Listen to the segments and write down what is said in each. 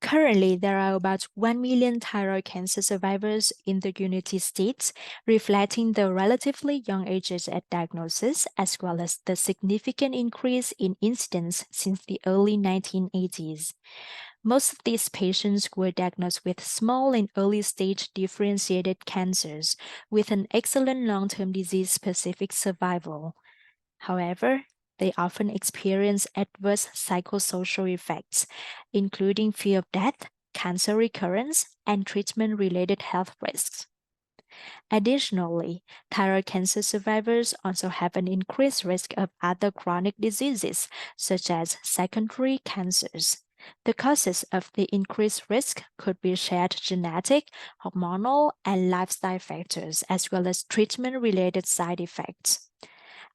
Currently, there are about 1 million thyroid cancer survivors in the United States, reflecting the relatively young ages at diagnosis, as well as the significant increase in incidence since the early 1980s. Most of these patients were diagnosed with small and early stage differentiated cancers, with an excellent long term disease specific survival. However, they often experience adverse psychosocial effects, including fear of death, cancer recurrence, and treatment related health risks. Additionally, thyroid cancer survivors also have an increased risk of other chronic diseases, such as secondary cancers. The causes of the increased risk could be shared genetic, hormonal, and lifestyle factors, as well as treatment related side effects.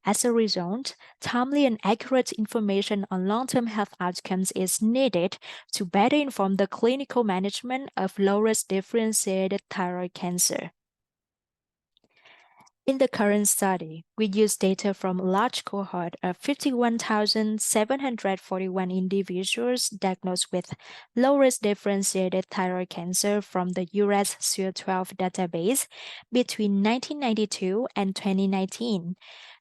As a result, timely and accurate information on long term health outcomes is needed to better inform the clinical management of low risk differentiated thyroid cancer. In the current study, we used data from a large cohort of 51,741 individuals diagnosed with low-risk differentiated thyroid cancer from the US SURE-12 database between 1992 and 2019.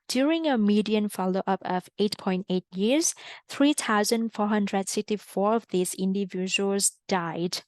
During a median follow-up of 8.8 years, 3,464 of these individuals died.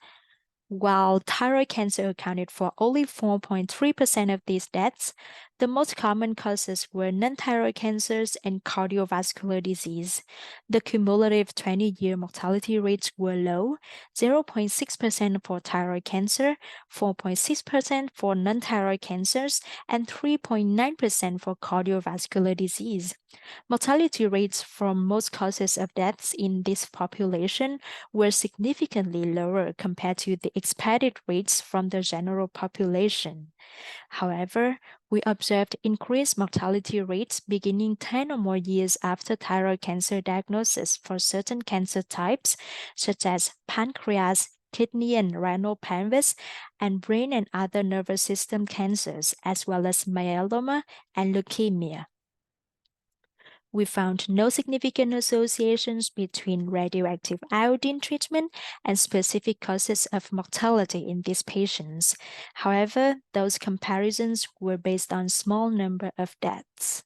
While thyroid cancer accounted for only 4.3% of these deaths, the most common causes were non-thyroid cancers and cardiovascular disease. The cumulative 20-year mortality rates were low, 0.6% for thyroid cancer, 4.6% for non-thyroid cancers, and 3.9% for cardiovascular disease. Mortality rates from most causes of deaths in this population were significantly lower compared to the expected rates from the general population. However, we observed increased mortality rates beginning 10 or more years after thyroid cancer diagnosis for certain cancer types, such as pancreas, kidney and renal pelvis, and brain and other nervous system cancers, as well as myeloma and leukemia. We found no significant associations between radioactive iodine treatment and specific causes of mortality in these patients. However, those comparisons were based on small number of deaths.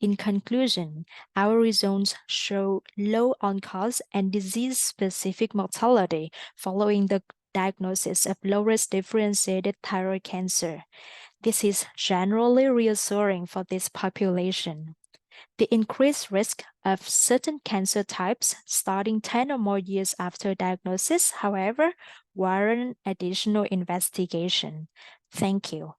In conclusion, our results show low on-cause and disease-specific mortality following the diagnosis of low-risk differentiated thyroid cancer. This is generally reassuring for this population. The increased risk of certain cancer types starting 10 or more years after diagnosis, however, warrant additional investigation. Thank you.